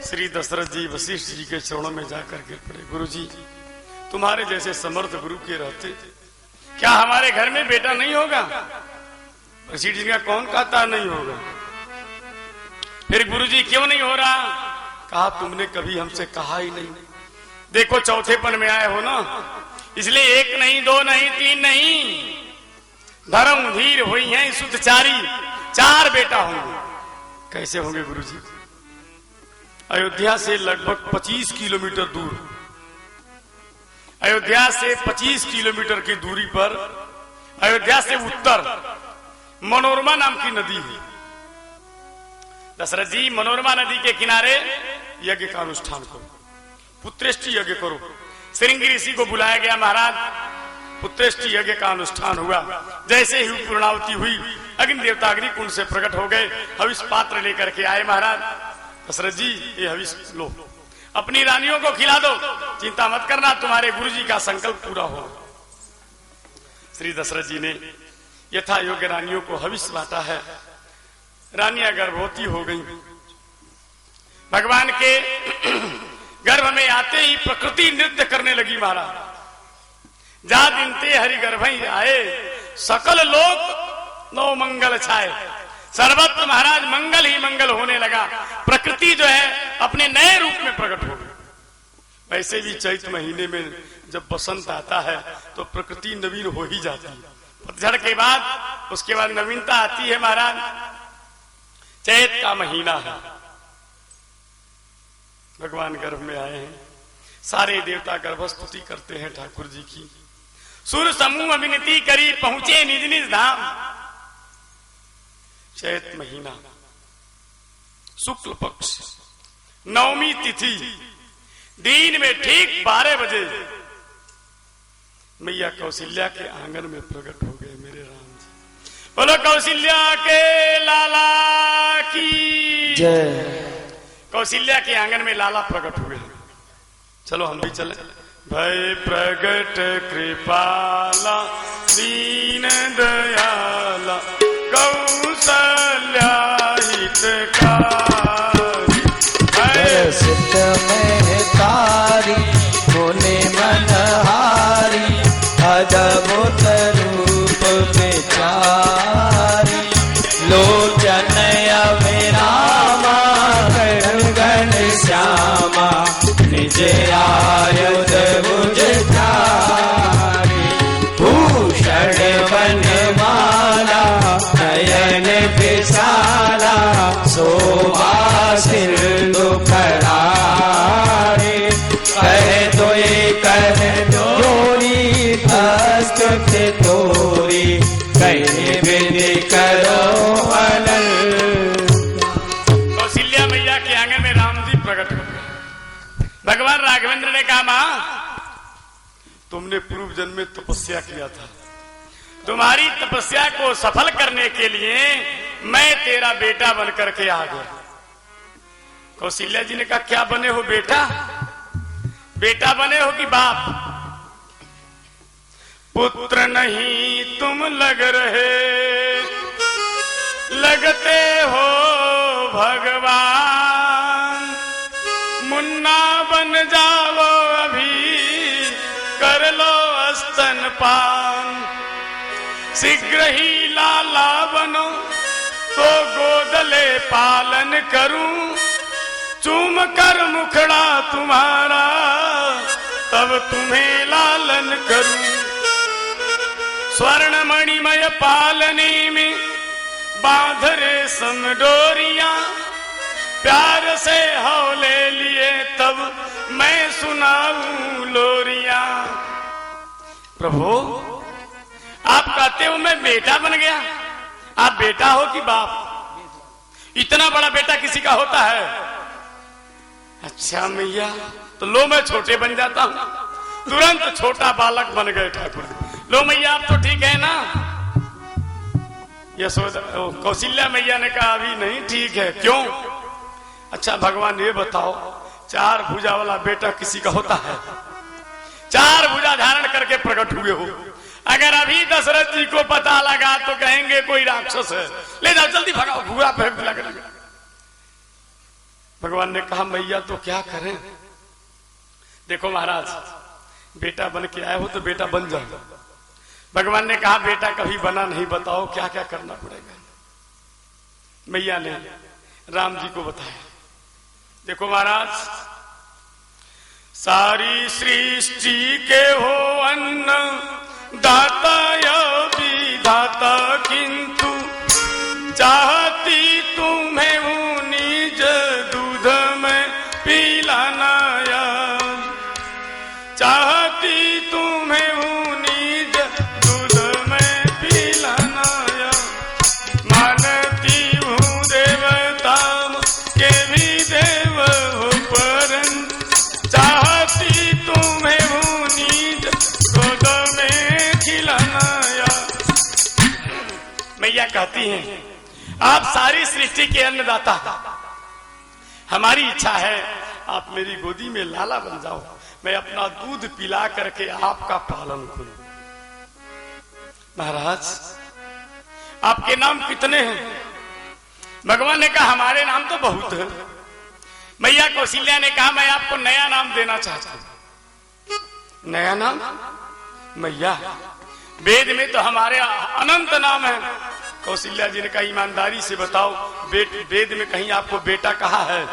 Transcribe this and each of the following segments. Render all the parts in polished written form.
श्री दशरथ जी वशिष्ठ जी के चरणों में जाकर गिर पड़े। गुरु जी, तुम्हारे जैसे समर्थ गुरु के रहते क्या हमारे घर में बेटा नहीं होगा? वशिष्ठ जी का कौन कहता नहीं होगा? फिर गुरु जी क्यों नहीं हो रहा? कहा तुमने कभी हमसे कहा ही नहीं। देखो चौथेपन में आए हो ना, इसलिए एक नहीं, दो नहीं, तीन नहीं, धर्म धीर हुई हैं सुतचारी, 4 बेटा होंगे। कैसे होंगे गुरु जी? अयोध्या से लगभग 25 किलोमीटर दूर, अयोध्या से 25 किलोमीटर की दूरी पर, अयोध्या से उत्तर मनोरमा नाम की नदी है। दशरथ जी मनोरमा नदी के किनारे यज्ञ का अनुष्ठान करो, पुत्रेष्टि यज्ञ करो। श्रृंगी ऋषि को बुलाया गया। महाराज, पुत्रेष्टि यज्ञ का अनुष्ठान हुआ। जैसे ही पूर्णावती हुई, अग्नि देवता अग्निकुंड से प्रकट हो गए, हविष पात्र लेकर के आए। महाराज, दशरथ जी ये हविष लो, अपनी रानियों को खिला दो, चिंता मत करना, तुम्हारे गुरु जी का संकल्प पूरा हो। श्री दशरथ जी ने यथा योग्य रानियों को हविष बांटा है। रानियां गर्भवती हो गई। भगवान के गर्भ में आते ही प्रकृति नृत्य करने लगी। महाराज, जा दिनते हरि गर्भ आए, सकल लोक नौ मंगल छाए। सर्वत्र महाराज मंगल ही मंगल होने लगा। प्रकृति जो है अपने नए रूप में प्रकट हो गई। वैसे भी चैत महीने में जब बसंत आता है तो प्रकृति नवीन हो ही जाती है। पतझड़ के बाद उसके बाद नवीनता आती है। महाराज, चैत का महीना है, भगवान गर्भ में आए हैं। सारे देवता गर्भस्तुति करते हैं ठाकुर जी की। सुर समूह विनती करी, पहुंचे निज निज धाम। चैत महीना, शुक्ल पक्ष, नवमी तिथि, दिन में ठीक 12 बजे मैया कौशल्या के आंगन में प्रकट हो गए। मेरे राम जी, बोलो कौशल्या के लाला की जय। कौशल्या के आंगन में लाला प्रकट हुए। चलो हम भी चले। भय प्रगट कृपाला दीन दयाला कौशल्या हितकारी। भय सिद्ध में तारी मुनि मनहारी, अद्भुत रूप विचारी। लोचन अविरामा गण श्यामा, निज आयुध भुज धारी। भूषण वनमाला नयन विशाला, शोभा सिंधु करारी। कह तोय कर जोरी अस्तुति तोरी, कहीं विधि करो अनल। कौशल्या मैया के आंगन में राम जी प्रकट हो गए। भगवान राघवेंद्र ने कहा, मां तुमने पूर्व जन्म में तपस्या किया था, तुम्हारी तपस्या को सफल करने के लिए मैं तेरा बेटा बनकर के आ गया। कौशल्या जी ने कहा, क्या बने हो बेटा? बेटा बने हो कि बाप? पुत्र नहीं तुम लग रहे, लगते हो भगवान। मुन्ना बन जाओ अभी, कर लो स्तनपान। शीघ्र ही लाला बनो तो गोदले पालन करूं। चूम कर मुखड़ा तुम्हारा, तब तुम्हें लालन करूं। स्वर्ण मणिमय पालने में बांध रेशम डोरियां, प्यार से हौले लिए तब मैं सुनाऊं लोरियां। प्रभु, आप कहते हो मैं बेटा बन गया, आप बेटा हो कि बाप? इतना बड़ा बेटा किसी का होता है? अच्छा मैया, तो लो मैं छोटे बन जाता हूं। तुरंत छोटा बालक बन गए ठाकुर। लो मैया आप तो ठीक है ना? यशोदा कौशल्या मैया ने कहा अभी नहीं ठीक है। क्यों? अच्छा भगवान ये बताओ, 4 भुजा वाला बेटा किसी का होता है? 4 भुजा धारण करके प्रकट हुए हो। अगर अभी दशरथ जी को पता लगा तो कहेंगे कोई राक्षस है, ले जाओ जल्दी भगाओ, भूरा फेंक लगा। भगवान ने कहा मैया तो क्या करें, देखो महाराज बेटा बन के आए हो तो बेटा बन जाओ। भगवान ने कहा बेटा कभी बना नहीं, बताओ क्या क्या करना पड़ेगा। मैया ने राम जी को बताया। देखो महाराज, सारी सृष्टि के हो अन्न दाता या विधाता, किंतु चाहती तुम्हें हूं निज दूध में पिलाना, चाहती तुम्हें हूं निज दूध में पिलाना, मानती हूं देवता के भी देव हो परन, चाहती तुम्हें हूं निज गोद में खिलाना। मैया कहती हैं आप सारी सृष्टि के अन्नदाता, हमारी इच्छा है आप मेरी गोदी में लाला बन जाओ, मैं अपना दूध पिला करके आपका पालन करूं। महाराज आपके नाम कितने हैं? भगवान ने कहा हमारे नाम तो बहुत है। मैया कौशल्या ने कहा मैं आपको नया नाम देना चाहता हूं। नया नाम? मैया वेद में तो हमारे अनंत नाम है। कौशल्या जी ने कहा ईमानदारी से बताओ वेद में कहीं आपको बेटा कहा है?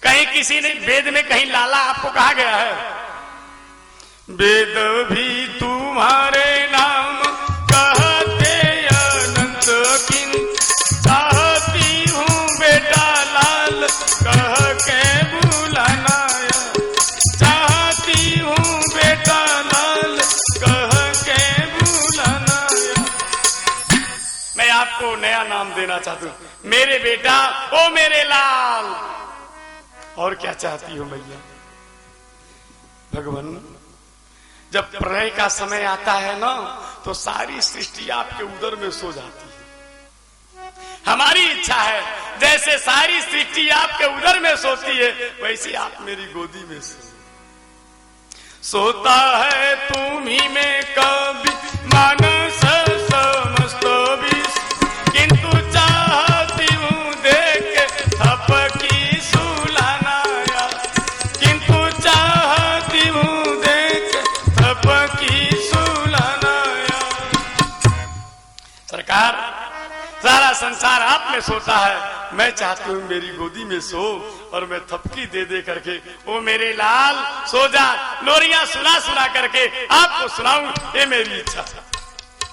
कहीं किसी ने वेद में कहीं लाला आपको कहा गया है? वेद भी तुम्हारे नाम कहते अनंत, किन चाहती हूँ बेटा लाल कह के बुलाना, चाहती हूँ बेटा लाल कह के बुलाना। मैं आपको नया नाम देना चाहती हूँ, मेरे बेटा ओ मेरे लाल। और क्या चाहती हो मैया? भगवान जब प्रलय का समय आता है ना तो सारी सृष्टि आपके उदर में सो जाती है। हमारी इच्छा है जैसे सारी सृष्टि आपके उदर में सोती है वैसे आप मेरी गोदी में सोता है तुम्ही में कभी मानस समस्त विष, किंतु चाहती हूँ देख थप की सुलाना, किंतु चाहती हूँ देख थप की सुलाना। सरकार सारा संसार आप में सोता है, मैं चाहती हूँ मेरी गोदी में सो और मैं थपकी दे दे करके ओ मेरे लाल सो जा, लोरियां सुना सुना करके आपको सुनाऊं, ये मेरी इच्छा।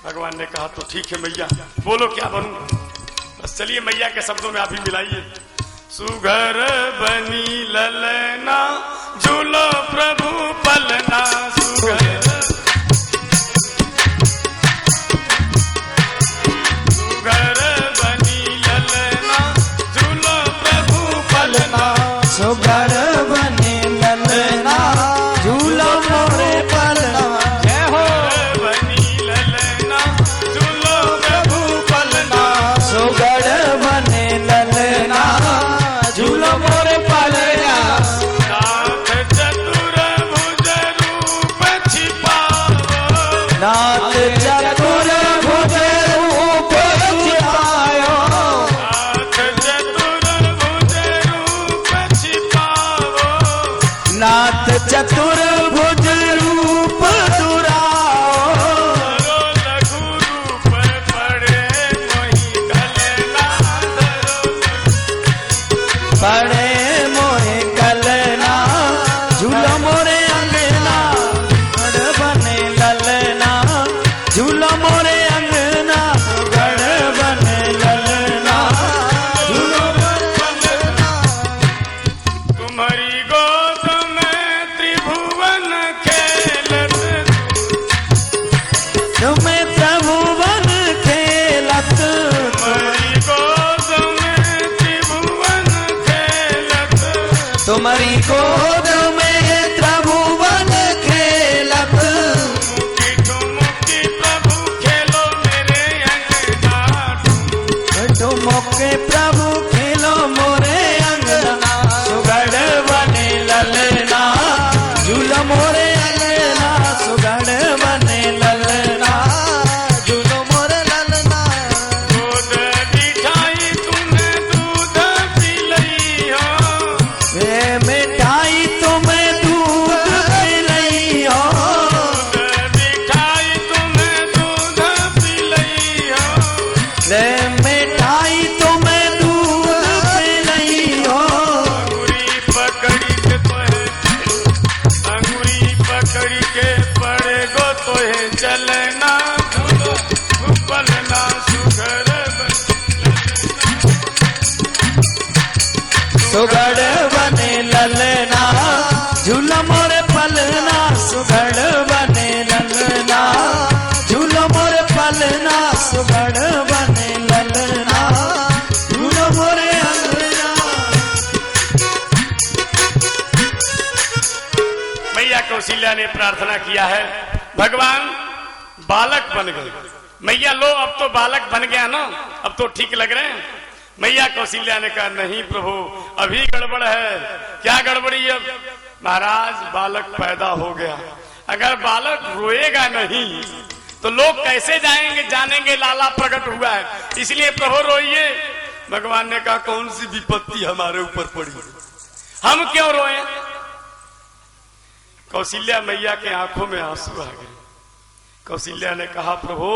भगवान ने कहा तो ठीक है मैया, बोलो क्या बनूं? बस चलिए मैया के शब्दों में आप ही मिलाइए। सुघर बनी ललना झूलो प्रभु पलना, सुघर सुगर बने ललना झूलो मोरे पलना, जय हो बनी ललना झूलो प्रभु पलना, सुगर बने ललना झूलो मोरे पलना। नाथ चतुर भुज रूप छिपाओ, नाथ चतुर भुज रूप छिपायो, नाथ चतुर भुज रूप दुराओ, लघु रूप पड़े मोहि कलना, पड़े मोहे कलना झूलो मोरे अंगना, गढ़ बने ललना झूलो मोरे अंगना, गढ़ बने ललना झूलो मोरे अंगना। तुम्हारी गोद में त्रिभुवन के पड़े गो तो है चलना पलना सुघर सुगड़ बने ललना झूला मोरे पलना सुगड़ बने ललना झूला मोरे पलना सुगड़ बने ललना झूला मोरे अंगना। मैया कौशल्या ने प्रार्थना किया है, भगवान बालक बन गए। मैया लो अब तो बालक बन गया ना, अब तो ठीक लग रहे हैं। मैया कौशल्या ने कहा नहीं प्रभु अभी गड़बड़ है। क्या गड़बड़ी है? महाराज बालक पैदा हो गया, अगर बालक रोएगा नहीं तो लोग कैसे जानेंगे लाला प्रकट हुआ है, इसलिए प्रभु रोइए। भगवान ने कहा कौन सी विपत्ति हमारे ऊपर पड़ी, हम क्यों रोए? कौशल्या मैया के आंखों में आंसू आ गए। कौशल्या ने कहा प्रभु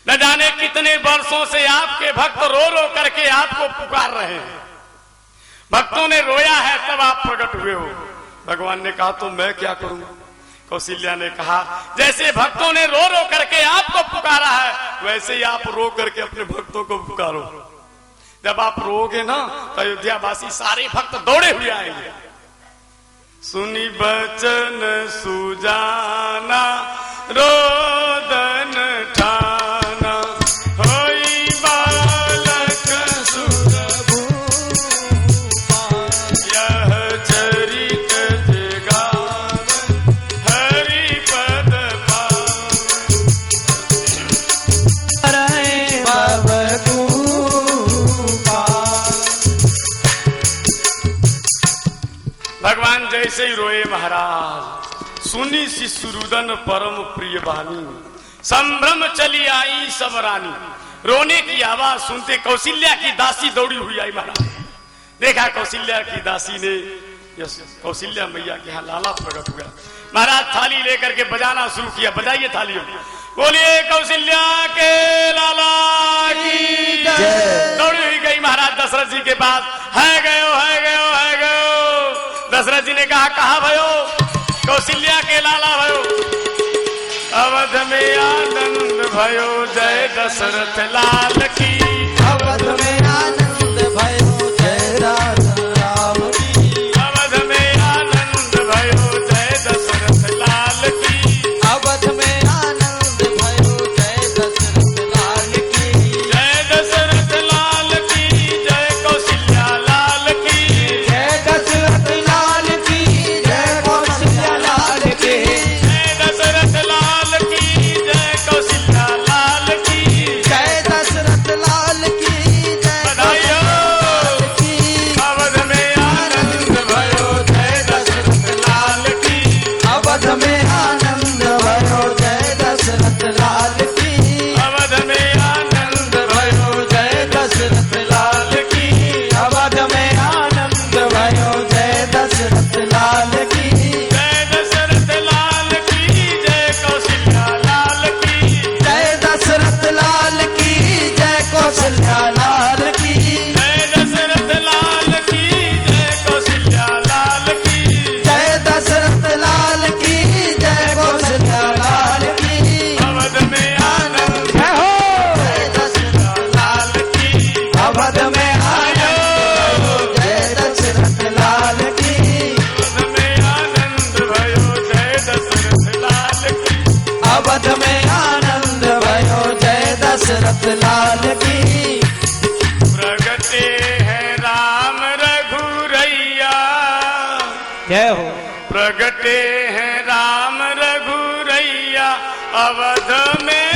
न जाने कितने वर्षों से आपके भक्त रो रो करके आपको पुकार रहे हैं, भक्तों ने रोया है तब आप प्रकट हुए हो। भगवान ने कहा तो मैं क्या करूं? कौशल्या ने कहा जैसे भक्तों ने रो रो करके आपको पुकारा है वैसे ही आप रो करके अपने भक्तों को पुकारो। जब आप रोगे ना तो अयोध्यावासी सारे भक्त दौड़े हुए आएंगे। सुनी बचन सुजाना रोदन ठाना होई बालक सुरभूपा यह चरित जगावन हरि पद भगवान जैसे ही रोए महाराज सुनी शिशुरुदन परम प्रिय बानी संभ्रम चली आई सब रानी। रोने की आवाज सुनते कौशल्या की दासी दौड़ी हुई आई महाराज। देखा कौशल्या की दासी ने कौशल्या मैया के यहाँ लाला प्रकट हुआ। महाराज थाली लेकर के बजाना शुरू किया। बजाइए थालियों, बोलिए कौशल्या के लाला की जय। दौड़ी हुई गई महाराज दशरथ जी के पास। है गयो है गयो है गयो। दशरथ जी ने कहा कहा भयो? कौशल्या के लाला भयो। अवध में आनंद भयो जय दशरथ लाल की। अवध में आनंद भयो जय राम की। अवध में आनंद भयो जय दशरथ लाल की। अवध में आनंद भयो जय दशरथ लाल की। जय दशरथ लाल की जय कौशल्या लाल की। जय दशरथ लाल की जय कौशल्या लाल की। जय दशरथ लाल की जय कौशल्या लाल की। जय दशरथ लाल की जय बधाइयो। अवध में आनंद भयो जय दशरथ लाल की। अवध में आनंद भयो जय दशरथ लाल की। अवध में आनंद भयो जय दशरथ लाल की। अवध में आनंद भयो जय दशरथ लाल की। जय दशरथ लाल की जय कौशल्या लाल की। जय दशरथ लाल की जय कौशल्या लाल की। जय दशरथ लाल की जय कौशल्या लाल की। जय दशरथ लाल की जय कौशल्या लाल की। अवध में आनंद जय हो जय कौशल्या लाल की। अवध में आनंद जय दशरथ लाल की। अवध में आनंद भयो जय दशरथ लाल की। अवध में आनंद भयो जय दशरथ लाल की। प्रगटे हैं राम रघुरैया। जय हो प्रगटे हैं राम रघुरैया अवध में